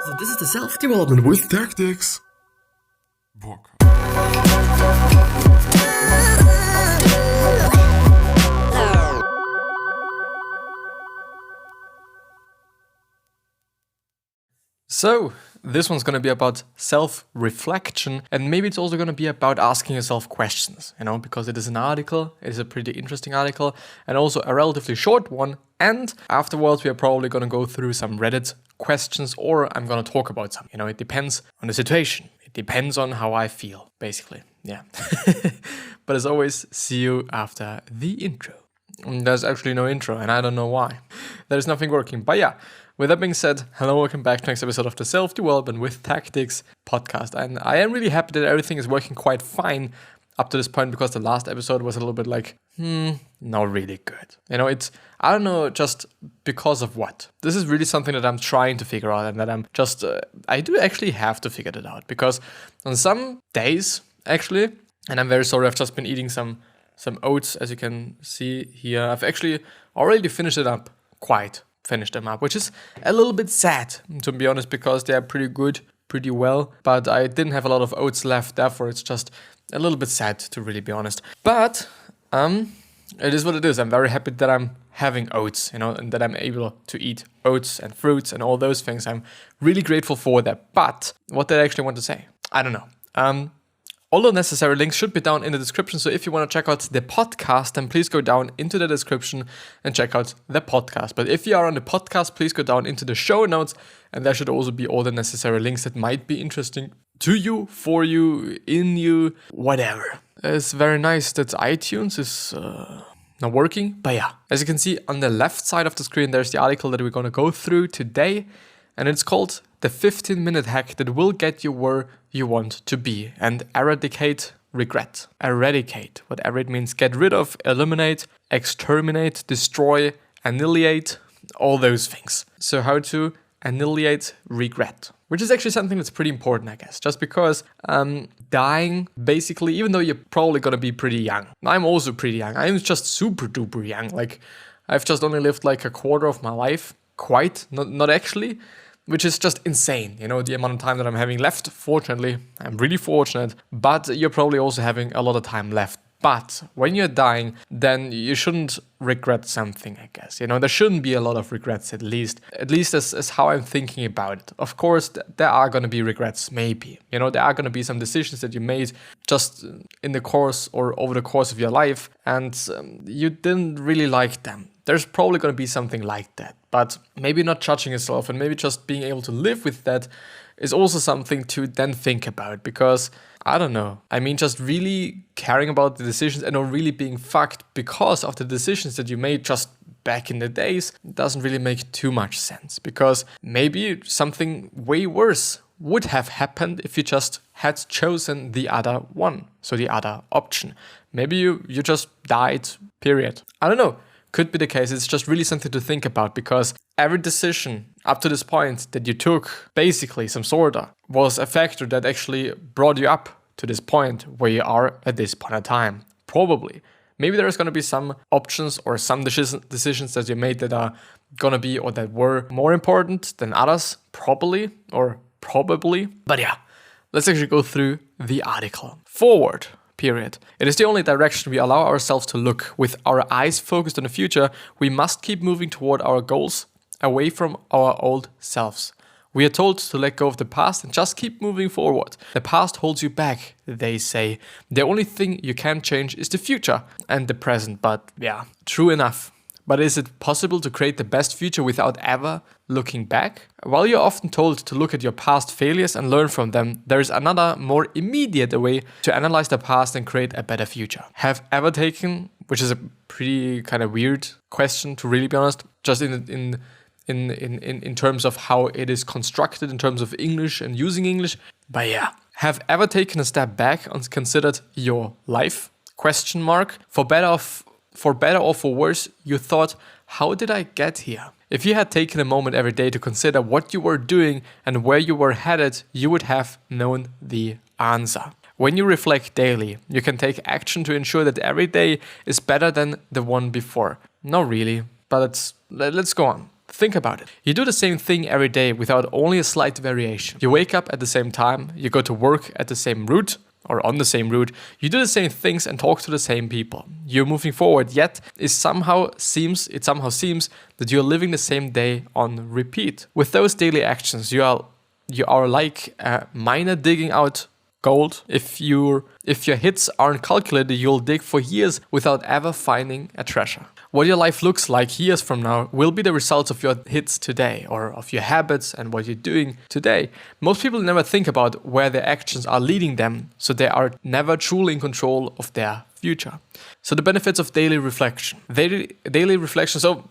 So this is the self-development with tactics book. So, this one's going to be about self-reflection, and maybe it's also going to be about asking yourself questions, because it is an article, it is a pretty interesting article, and also a relatively short one, and afterwards we are probably going to go through some Reddit questions, or I'm going to talk about some, it depends on the situation, it depends on how I feel, basically, yeah. But as always, see you after the intro. There's actually no intro, and I don't know why. There's nothing working, but yeah. With that being said, hello, welcome back to the next episode of the Self-Development with Tactics podcast. And I am really happy that everything is working quite fine up to this point, because the last episode was a little bit like, not really good. It's, I don't know, just because of what. This is really something that I'm trying to figure out, and that I'm just, I do actually have to figure it out, because on some days, actually, and I'm very sorry, I've just been eating some oats, as you can see here. I've actually already finished them up, which is a little bit sad, to be honest, because they are pretty good, pretty well, but I didn't have a lot of oats left, therefore it's just a little bit sad, to really be honest. But it is what it is. I'm very happy that I'm having oats, and that I'm able to eat oats and fruits and all those things. I'm really grateful for that. But what did I actually want to say? I don't know. All the necessary links should be down in the description, so if you want to check out the podcast, then please go down into the description and check out the podcast. But if you are on the podcast, please go down into the show notes, and there should also be all the necessary links that might be interesting to you, for you, in you, whatever. It's very nice that iTunes is not working, but yeah. As you can see on the left side of the screen, there's the article that we're going to go through today, and it's called The 15-Minute Hack That Will Get You Where You Want to Be and Eradicate Regret. Eradicate, whatever it means. Get rid of, eliminate, exterminate, destroy, annihilate, all those things. So how to annihilate regret, which is actually something that's pretty important, I guess. Just because dying, basically, even though you're probably going to be pretty young. I'm also pretty young. I'm just super duper young. Like, I've just only lived like a quarter of my life. Not actually. Which is just insane, the amount of time that I'm having left. Fortunately, I'm really fortunate, but you're probably also having a lot of time left. But when you're dying, then you shouldn't regret something, I guess. There shouldn't be a lot of regrets, at least as how I'm thinking about it. Of course, there are going to be regrets, maybe. There are going to be some decisions that you made just in the course or over the course of your life, and you didn't really like them. There's probably going to be something like that, but maybe not judging yourself, and maybe just being able to live with that is also something to then think about, because I don't know. I mean, just really caring about the decisions and not really being fucked because of the decisions that you made just back in the days doesn't really make too much sense, because maybe something way worse would have happened if you just had chosen the other one, so the other option. Maybe you just died, period. I don't know. Could be the case. It's just really something to think about, because every decision up to this point that you took, basically some sort of, was a factor that actually brought you up to this point where you are at this point in time. Probably. Maybe there's going to be some options or some decisions that you made that are going to be, or that were more important than others. Probably. But yeah, let's actually go through the article. Forward. Period. It is the only direction we allow ourselves to look. With our eyes focused on the future, we must keep moving toward our goals, away from our old selves. We are told to let go of the past and just keep moving forward. The past holds you back, they say. The only thing you can change is the future and the present. But yeah, true enough. But is it possible to create the best future without ever looking back? While you're often told to look at your past failures and learn from them, there is another, more immediate way to analyze the past and create a better future. Have ever taken, which is a pretty kind of weird question, to really be honest, just in terms of how it is constructed in terms of English and using English. But yeah, have ever taken a step back and considered your life? ? For better or for worse, you thought, how did I get here? If you had taken a moment every day to consider what you were doing and where you were headed, you would have known the answer. When you reflect daily, you can take action to ensure that every day is better than the one before. Not really, but let's go on. Think about it. You do the same thing every day without only a slight variation. You wake up at the same time, you go to work at the same route, or on the same route, you do the same things and talk to the same people. You're moving forward, yet it somehow seems that you're living the same day on repeat. With those daily actions, you are like a miner digging out gold. If your hits aren't calculated, you'll dig for years without ever finding a treasure. What your life looks like years from now will be the results of your hits today, or of your habits and what you're doing today. Most people never think about where their actions are leading them, so they are never truly in control of their future. So the benefits of daily reflection. Daily reflection. So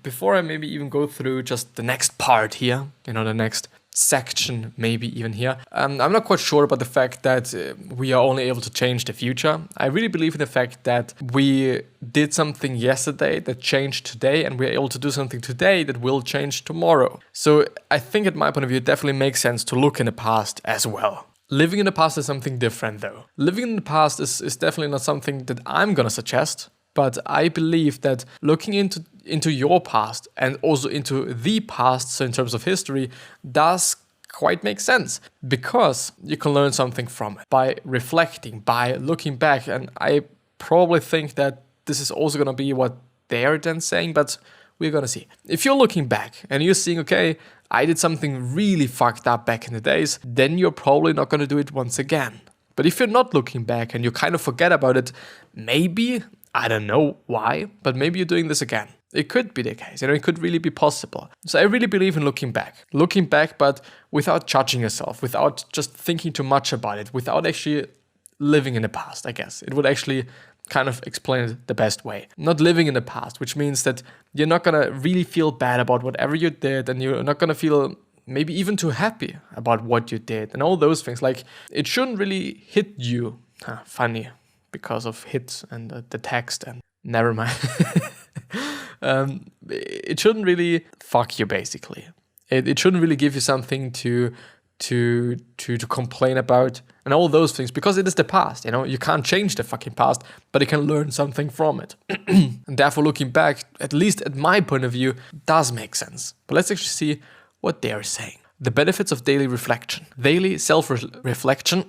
before I maybe even go through just the next part here, the next section, maybe even here. I'm not quite sure about the fact that we are only able to change the future. I really believe in the fact that we did something yesterday that changed today, and we're able to do something today that will change tomorrow. So I think, at my point of view, it definitely makes sense to look in the past as well. Living in the past is something different, though. Living in the past is definitely not something that I'm gonna suggest. But I believe that looking into your past and also into the past, so in terms of history, does quite make sense, because you can learn something from it by reflecting, by looking back. And I probably think that this is also going to be what they're then saying, but we're going to see. If you're looking back and you're seeing, okay, I did something really fucked up back in the days, then you're probably not going to do it once again. But if you're not looking back and you kind of forget about it, maybe, I don't know why, but maybe you're doing this again. It could be the case, it could really be possible. So I really believe in looking back, but without judging yourself, without just thinking too much about it, without actually living in the past, I guess. It would actually kind of explain it the best way. Not living in the past, which means that you're not gonna really feel bad about whatever you did, and you're not gonna feel maybe even too happy about what you did and all those things. Like, it shouldn't really hit you. Funny, because of hits and the text, and never mind. It shouldn't really fuck you, basically. It shouldn't really give you something to complain about and all those things, because it is the past. You can't change the fucking past, but you can learn something from it. And therefore, looking back, at least at my point of view, does make sense. But let's actually see what they're saying. The benefits of daily reflection. Daily self-reflection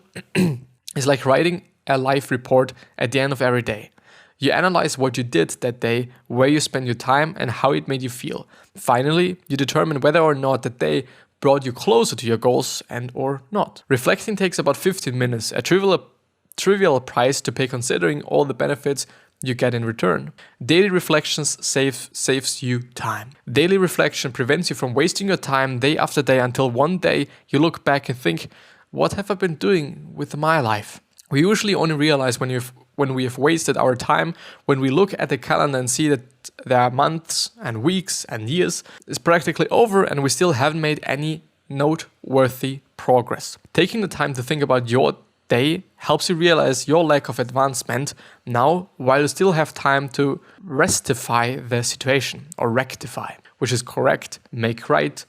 is like writing a life report at the end of every day. You analyze what you did that day, where you spent your time, and how it made you feel. Finally, you determine whether or not that day brought you closer to your goals and or not. Reflecting takes about 15 minutes, a trivial price to pay considering all the benefits you get in return. Daily reflections saves you time. Daily reflection prevents you from wasting your time day after day until one day you look back and think, what have I been doing with my life? We usually only realize when we have wasted our time when we look at the calendar and see that there are months and weeks and years is practically over and we still haven't made any noteworthy progress. Taking the time to think about your day helps you realize your lack of advancement now, while you still have time to rectify the situation, or rectify, which is correct, make right,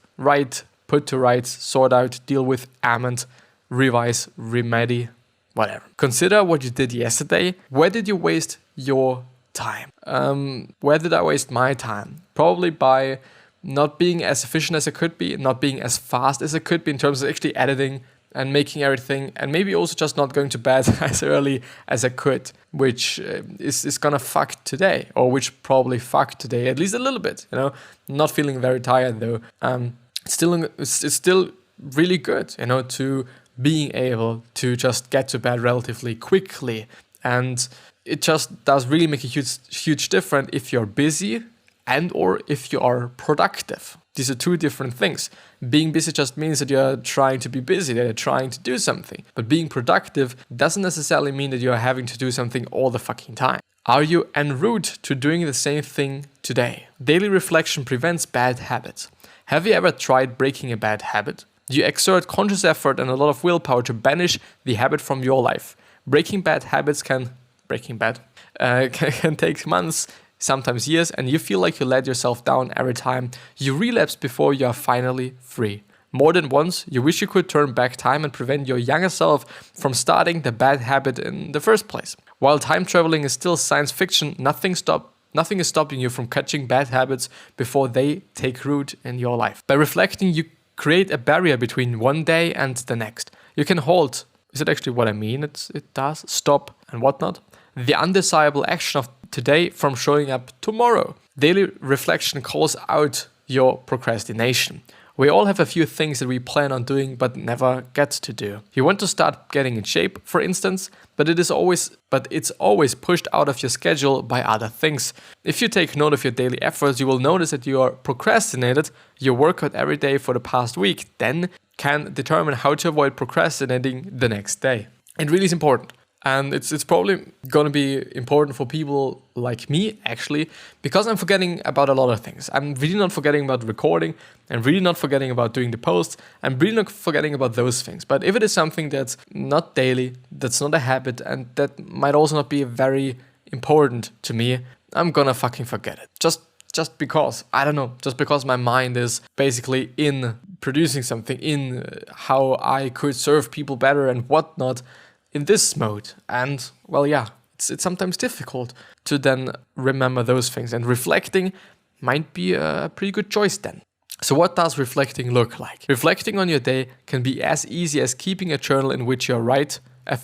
put to rights, sort out, deal with, amend, revise, remedy, whatever. Consider what you did yesterday. Where did you waste your time? Where did I waste my time? Probably by not being as efficient as I could be, not being as fast as I could be in terms of actually editing and making everything, and maybe also just not going to bed as early as I could, which is gonna fuck today, or which probably fucked today at least a little bit. Not feeling very tired though. It's still really good, to being able to just get to bed relatively quickly. And it just does really make a huge difference if you're busy and or if you are productive. These are two different things. Being busy just means that you're trying to be busy, that you're trying to do something. But being productive doesn't necessarily mean that you're having to do something all the fucking time. Are you en route to doing the same thing today? Daily reflection prevents bad habits. Have you ever tried breaking a bad habit? You exert conscious effort and a lot of willpower to banish the habit from your life. Breaking bad habits can take months, sometimes years, and you feel like you let yourself down every time you relapse before you are finally free. More than once, you wish you could turn back time and prevent your younger self from starting the bad habit in the first place. While time traveling is still science fiction, nothing Nothing is stopping you from catching bad habits before they take root in your life. By reflecting, you create a barrier between one day and the next. You can halt. Is it actually what I mean? It does. Stop and whatnot. The undesirable action of today from showing up tomorrow. Daily reflection calls out your procrastination. We all have a few things that we plan on doing but never get to do. You want to start getting in shape, for instance, but it's always pushed out of your schedule by other things. If you take note of your daily efforts, you will notice that you are procrastinated your workout every day for the past week, then can determine how to avoid procrastinating the next day. It really is important. And it's probably going to be important for people like me, actually, because I'm forgetting about a lot of things. I'm really not forgetting about recording. I'm really not forgetting about doing the posts. I'm really not forgetting about those things. But if it is something that's not daily, that's not a habit, and that might also not be very important to me, I'm gonna fucking forget it. Just because, I don't know, just because my mind is basically in producing something, in how I could serve people better and whatnot, in this mode. And well, yeah, it's sometimes difficult to then remember those things, and reflecting might be a pretty good choice then. So what does reflecting look like? Reflecting on your day can be as easy as keeping a journal in which you write a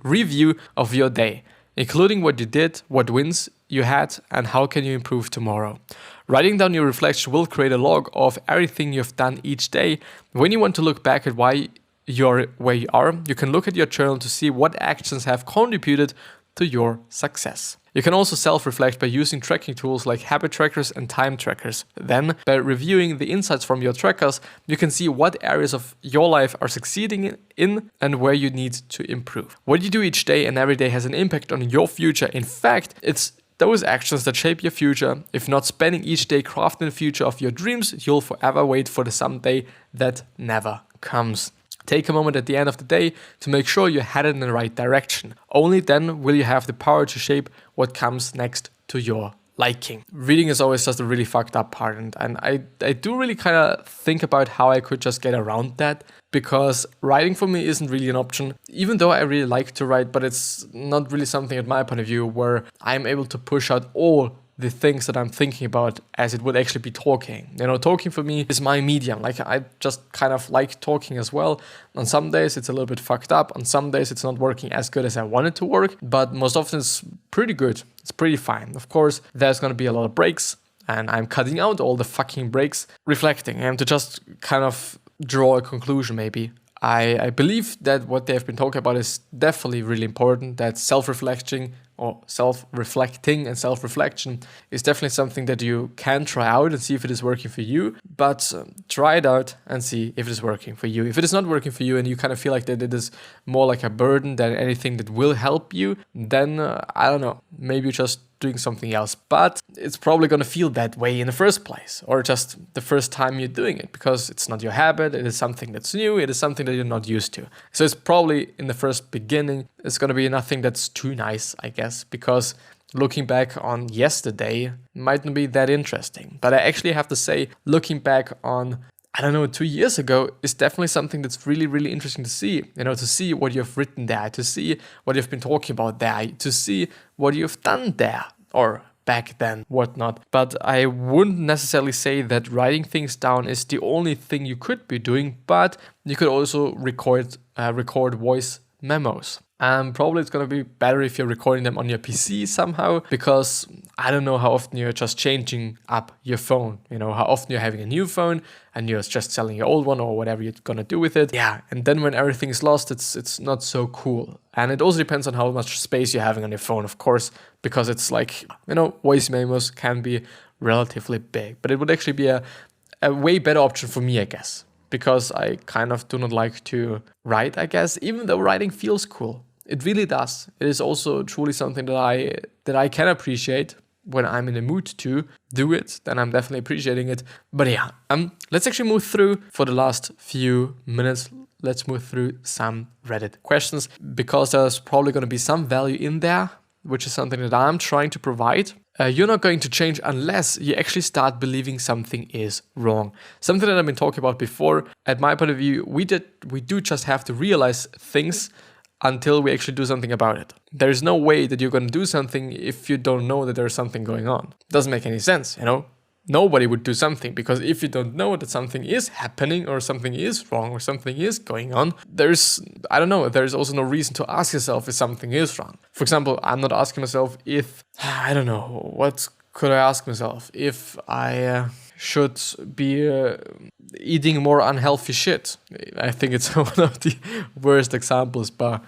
review of your day, including what you did, what wins you had, and how can you improve tomorrow. Writing down your reflection will create a log of everything you've done each day. When you want to look back at why you're where you are, you can look at your journal to see what actions have contributed to your success. You can also self-reflect by using tracking tools like habit trackers and time trackers. Then, by reviewing the insights from your trackers, you can see what areas of your life are succeeding in and where you need to improve. What you do each day and every day has an impact on your future. In fact, it's those actions that shape your future. If not spending each day crafting the future of your dreams, you'll forever wait for the someday that never comes. Take a moment at the end of the day to make sure you're headed in the right direction. Only then will you have the power to shape what comes next to your liking. Reading is always just a really fucked up part, and I do really kind of think about how I could just get around that, because writing for me isn't really an option, even though I really like to write, but it's not really something at my point of view where I'm able to push out all the things that I'm thinking about as it would actually be talking. You know, talking for me is my medium. Like, I just kind of like talking as well. On some days it's a little bit fucked up. On some days it's not working as good as I want it to work, but most often it's pretty good. It's pretty fine. Of course, there's going to be a lot of breaks, and I'm cutting out all the fucking breaks, reflecting, and to just kind of draw a conclusion maybe. I believe that what they've been talking about is definitely really important, that self-reflecting and self-reflection is definitely something that you can try out and see if it is working for you, but try it out and see if it is working for you. If it is not working for you and you kind of feel like that it is more like a burden than anything that will help you, then I don't know, maybe you're just doing something else, but it's probably going to feel that way in the first place, or just the first time you're doing it, because it's not your habit, it is something that's new, it is something that you're not used to. So it's probably in the first beginning, it's going to be nothing that's too nice, I guess, because looking back on yesterday might not be that interesting. But I actually have to say, looking back on 2 years ago is definitely something that's really, really interesting to see. You know, to see what you've written there, to see what you've been talking about there, to see what you've done there, or back then, whatnot. But I wouldn't necessarily say that writing things down is the only thing you could be doing, but you could also record voice memos. Probably it's going to be better if you're recording them on your PC somehow, because I don't know how often you're just changing up your phone, you know, how often you're having a new phone and you're just selling your old one or whatever you're going to do with it. Yeah, and then when everything is lost, it's not so cool. And it also depends on how much space you're having on your phone, of course, because it's like, you know, voice memos can be relatively big, but it would actually be a way better option for me, I guess, because I kind of do not like to write, I guess, even though writing feels cool. It really does. It is also truly something that I can appreciate when I'm in the mood to do it. Then I'm definitely appreciating it. But yeah, let's actually move through for the last few minutes. Let's move through some Reddit questions, because there's probably going to be some value in there, which is something that I'm trying to provide. You're not going to change unless you actually start believing something is wrong. Something that I've been talking about before. At my point of view, we do just have to realize things until we actually do something about it. There's no way that you're going to do something if you don't know that there's something going on. Doesn't make any sense, you know? Nobody would do something, because if you don't know that something is happening or something is wrong or something is going on, there's also no reason to ask yourself if something is wrong. For example, I'm not asking myself if, what could I ask myself? If I should be eating more unhealthy shit. I think it's one of the worst examples, but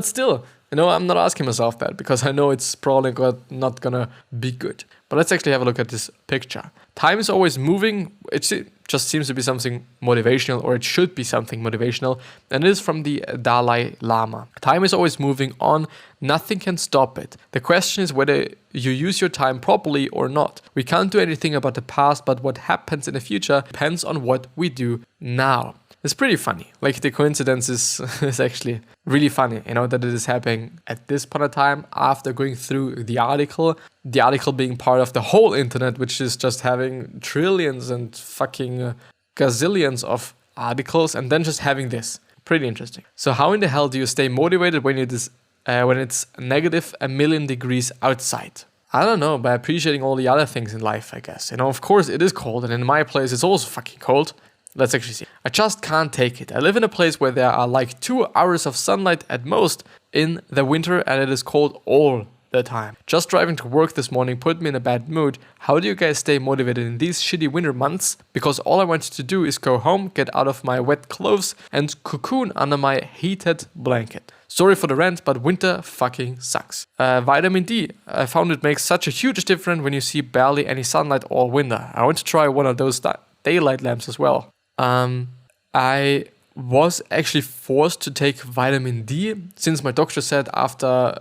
still, I'm not asking myself that, because I know it's probably not gonna be good. But let's actually have a look at this picture. Time is always moving. It just seems to be something motivational, or it should be something motivational. And it is from the Dalai Lama. Time is always moving on. Nothing can stop it. The question is whether you use your time properly or not. We can't do anything about the past, but what happens in the future depends on what we do now. It's pretty funny. Like, the coincidence is actually really funny, that it is happening at this point of time after going through the article being part of the whole internet, which is just having trillions and fucking gazillions of articles, and then just having this. Pretty interesting. So how in the hell do you stay motivated when it's negative 1,000,000 degrees outside? I don't know, by appreciating all the other things in life, I guess. Of course it is cold, and in my place it's also fucking cold. Let's actually see. I just can't take it. I live in a place where there are like 2 hours of sunlight at most in the winter, and it is cold all the time. Just driving to work this morning put me in a bad mood. How do you guys stay motivated in these shitty winter months? Because all I wanted to do is go home, get out of my wet clothes, and cocoon under my heated blanket. Sorry for the rant, but winter fucking sucks. Vitamin D. I found it makes such a huge difference when you see barely any sunlight all winter. I want to try one of those daylight lamps as well. I was actually forced to take vitamin D, since my doctor said after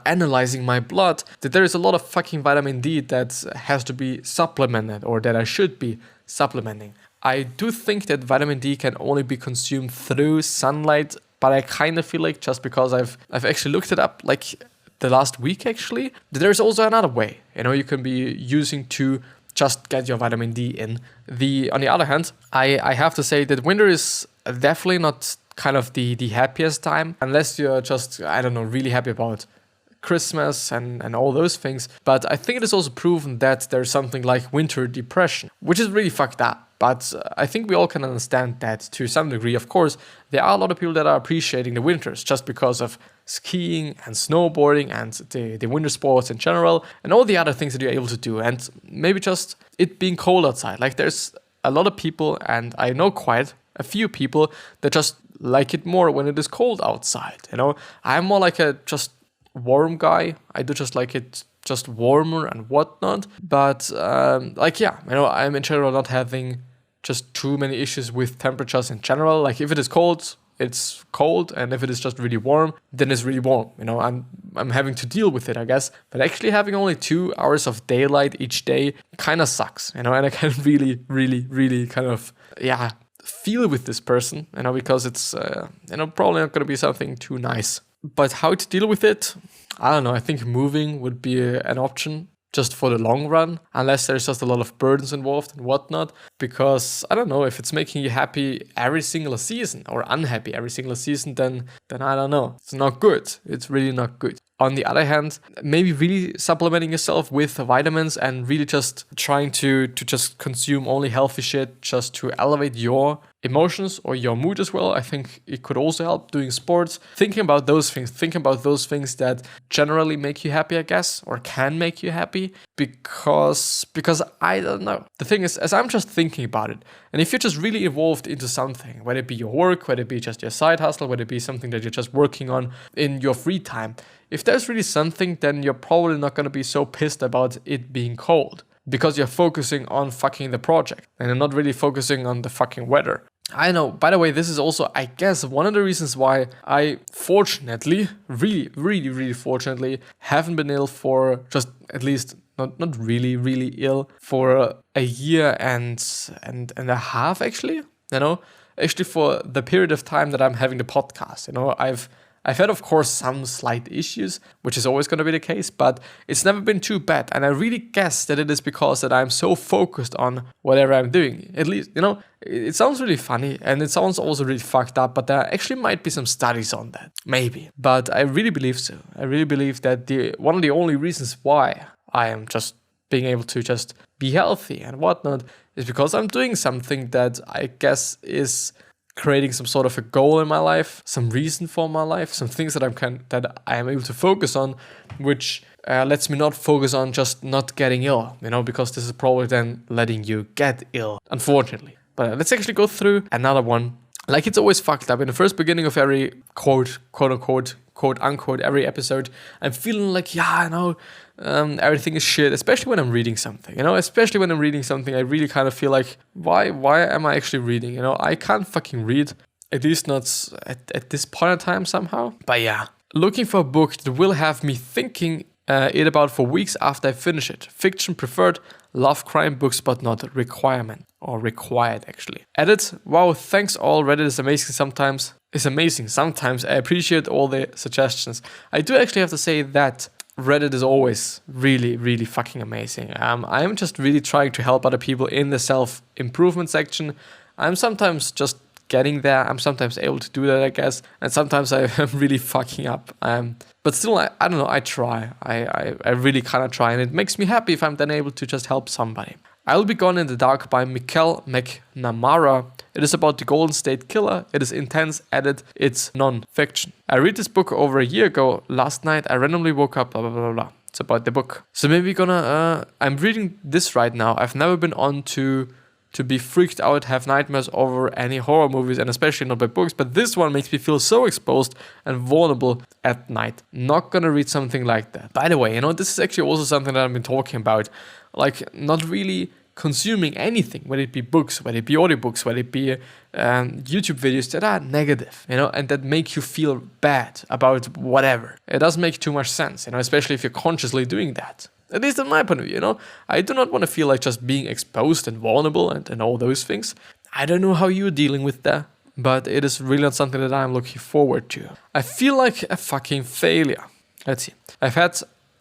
analyzing my blood that there is a lot of fucking vitamin D that has to be supplemented, or that I should be supplementing. I do think that vitamin D can only be consumed through sunlight, but I kind of feel like, just because I've actually looked it up like the last week actually, that there's also another way, you can be using to just get your vitamin D in. On the other hand, I have to say that winter is definitely not kind of the happiest time, unless you're just, really happy about Christmas and all those things. But I think it is also proven that there's something like winter depression, which is really fucked up. But I think we all can understand that to some degree. Of course, there are a lot of people that are appreciating the winters just because of skiing and snowboarding and the winter sports in general, and all the other things that you're able to do, and maybe just it being cold outside. Like, there's a lot of people, and I know quite a few people, that just like it more when it is cold outside. I'm more like a just warm guy. I do just like it just warmer and whatnot. But I'm in general not having just too many issues with temperatures in general. Like, if it is cold, it's cold, and if it is just really warm, then it's really warm. I'm having to deal with it, I guess. But actually having only 2 hours of daylight each day kind of sucks, and I can really, really, really kind of feel with this person, because it's probably not going to be something too nice. But how to deal with it? I don't know. I think moving would be an option, just for the long run, unless there's just a lot of burdens involved and whatnot. Because I don't know, if it's making you happy every single season or unhappy every single season, then I don't know. It's not good. It's really not good. On the other hand, maybe really supplementing yourself with vitamins and really just trying to just consume only healthy shit just to elevate your emotions or your mood as well. I think it could also help. Doing sports, thinking about those things that generally make you happy, I guess, or can make you happy, because I don't know. The thing is, as I'm just thinking about it, and if you're just really involved into something, whether it be your work, whether it be just your side hustle, whether it be something that you're just working on in your free time, if there's really something, then you're probably not going to be so pissed about it being cold, because you're focusing on fucking the project and you're not really focusing on the fucking weather. I know, by the way, this is also, I guess, one of the reasons why I fortunately, really, really, really fortunately, haven't been ill for just at least, not really, really ill for a year and a half, actually. Actually for the period of time that I'm having the podcast. I've I've had, of course, some slight issues, which is always going to be the case, but it's never been too bad. And I really guess that it is because that I'm so focused on whatever I'm doing. At least, it sounds really funny and it sounds also really fucked up, but there actually might be some studies on that. Maybe. But I really believe so. I really believe that one of the only reasons why I am just being able to just be healthy and whatnot is because I'm doing something that I guess is creating some sort of a goal in my life, some reason for my life, some things that I am able to focus on, which lets me not focus on just not getting ill, because this is probably then letting you get ill, unfortunately. But let's actually go through another one. Like, it's always fucked up. In the first beginning of every quote unquote, every episode, I'm feeling like, everything is shit, especially when I'm reading something, especially when I'm reading something, I really kind of feel like, why am I actually reading? I can't fucking read, at least not at this point in time somehow. But yeah, looking for a book that will have me thinking it about for weeks after I finish it. Fiction preferred, love crime books, but not requirement, or required actually. Edit, wow, thanks all, Reddit is amazing sometimes. I appreciate all the suggestions. I do actually have to say that Reddit is always really, really fucking amazing. I am just really trying to help other people in the self-improvement section. I'm sometimes just getting there. I'm sometimes able to do that, I guess. And sometimes I am really fucking up. But still, I don't know, I try. I really kind of try. And it makes me happy if I'm then able to just help somebody. I'll Be Gone in the Dark by Mikel McNamara. It is about the Golden State Killer. It is intense, it's non-fiction. I read this book over a year ago. Last night I randomly woke up, blah, blah, blah, blah. It's about the book. So maybe I'm reading this right now. I've never been on to be freaked out, have nightmares over any horror movies, and especially not by books, but this one makes me feel so exposed and vulnerable at night. Not gonna read something like that. By the way, this is actually also something that I've been talking about, like not really consuming anything, whether it be books, whether it be audiobooks, whether it be YouTube videos that are negative, and that make you feel bad about whatever. It doesn't make too much sense, especially if you're consciously doing that. At least in my point of view, I do not want to feel like just being exposed and vulnerable and all those things. I don't know how you're dealing with that, but it is really not something that I'm looking forward to. I feel like a fucking failure. Let's see. I've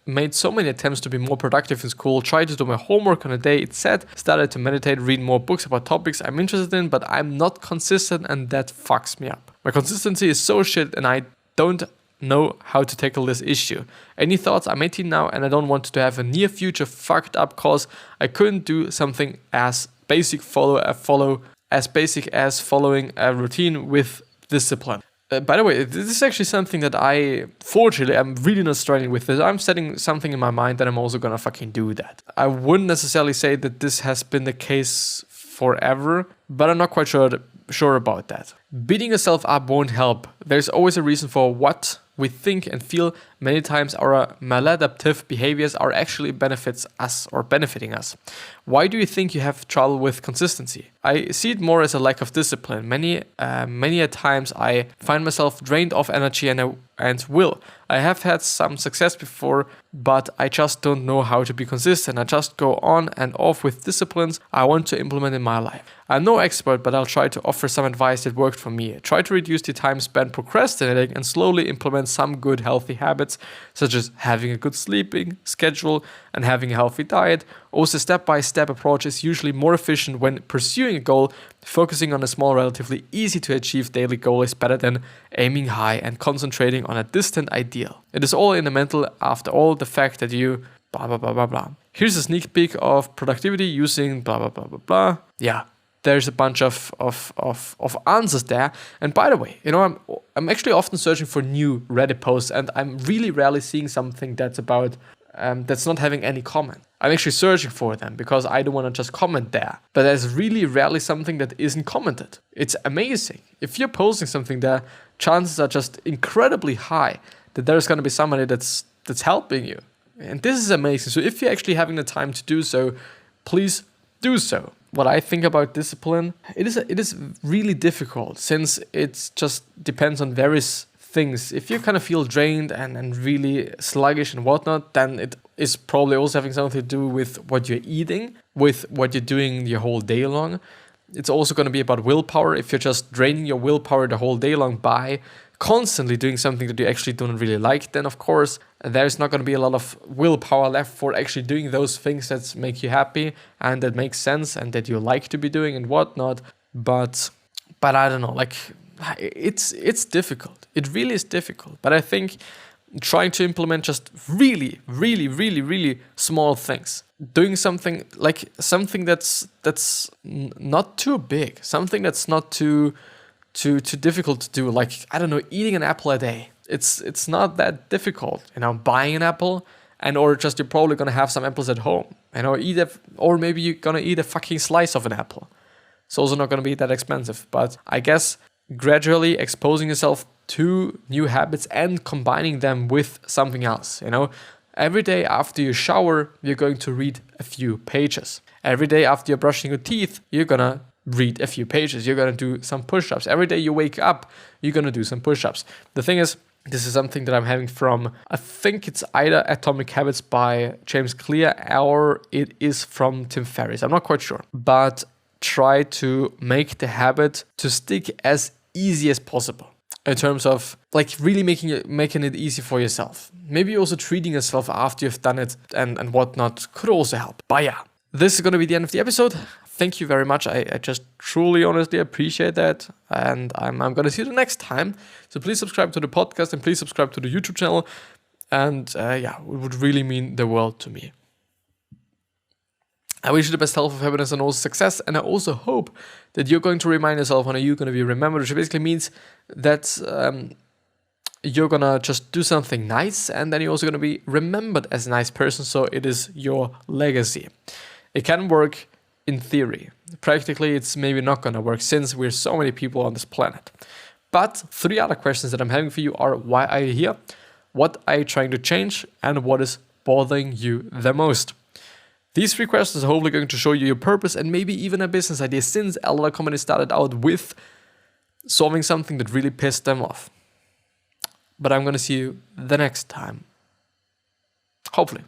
made so many attempts to be more productive in school, tried to do my homework on a day it said, started to meditate, read more books about topics I'm interested in, but I'm not consistent and that fucks me up. My consistency is so shit and I don't know how to tackle this issue. Any thoughts? I'm 18 now and I don't want to have a near future fucked up cause I couldn't do something as basic as following a routine with discipline. By the way, this is actually something that I'm really not struggling with this. I'm setting something in my mind that I'm also gonna fucking do that. I wouldn't necessarily say that this has been the case forever, but I'm not quite sure about that. Beating yourself up won't help. There's always a reason for what we think and feel. Many times our maladaptive behaviors are actually benefiting us. Why do you think you have trouble with consistency? I see it more as a lack of discipline. Many a times I find myself drained of energy and will. I have had some success before, but I just don't know how to be consistent. I just go on and off with disciplines I want to implement in my life. I'm no expert, but I'll try to offer some advice that worked for me. Try to reduce the time spent procrastinating and slowly implement some good healthy habits, such as having a good sleeping schedule and having a healthy diet. Also, step-by-step approach is usually more efficient when pursuing a goal. Focusing on a small, relatively easy to achieve daily goal is better than aiming high and concentrating on a distant ideal. It is all in the mental, after all, the fact that you blah blah blah blah blah. Here's a sneak peek of productivity using blah blah blah blah blah. Yeah. There's a bunch of answers there. And by the way, I'm actually often searching for new Reddit posts, and I'm really rarely seeing something that's about that's not having any comment. I'm actually searching for them because I don't want to just comment there. But there's really rarely something that isn't commented. It's amazing. If you're posting something there, chances are just incredibly high that there's going to be somebody that's helping you. And this is amazing. So if you're actually having the time to do so, please do so. What I think about discipline, it is really difficult since it just depends on various things. If you kind of feel drained and really sluggish and whatnot, then it is probably also having something to do with what you're eating, with what you're doing your whole day long. It's also going to be about willpower. If you're just draining your willpower the whole day long by constantly doing something that you actually don't really like, then of course there's not going to be a lot of willpower left for actually doing those things that make you happy and that make sense and that you like to be doing and whatnot. But I don't know, like it's difficult. It really is difficult. But I think trying to implement just really, really, really, really small things, doing something that's not too big, something that's not too difficult to do. Like, I don't know, eating an apple a day. It's not that difficult, buying an apple, or just you're probably gonna have some apples at home, or maybe you're gonna eat a fucking slice of an apple. It's also not gonna be that expensive. But I guess gradually exposing yourself to new habits and combining them with something else. Every day after you shower, you're going to read a few pages. Every day after you're brushing your teeth, you're gonna read a few pages. You're gonna do some push-ups. Every day you wake up, you're gonna do some push-ups. The thing is, this is something that I'm having from, I think it's either Atomic Habits by James Clear or it is from Tim Ferriss. I'm not quite sure. But try to make the habit to stick as easy as possible, in terms of like really making it easy for yourself. Maybe also treating yourself after you've done it and whatnot could also help. But yeah, this is going to be the end of the episode. Thank you very much. I just truly, honestly appreciate that. And I'm going to see you the next time. So please subscribe to the podcast and please subscribe to the YouTube channel. And it would really mean the world to me. I wish you the best health, of happiness, and also success. And I also hope that you're going to remind yourself when you're going to be remembered, which basically means that you're going to just do something nice, and then you're also going to be remembered as a nice person, so it is your legacy. It can work in theory. Practically, it's maybe not going to work since we're so many people on this planet. But 3 other questions that I'm having for you are: why are you here? What are you trying to change? And what is bothering you the most? These 3 questions are hopefully going to show you your purpose and maybe even a business idea, since a lot of companies started out with solving something that really pissed them off. But I'm going to see you the next time. Hopefully.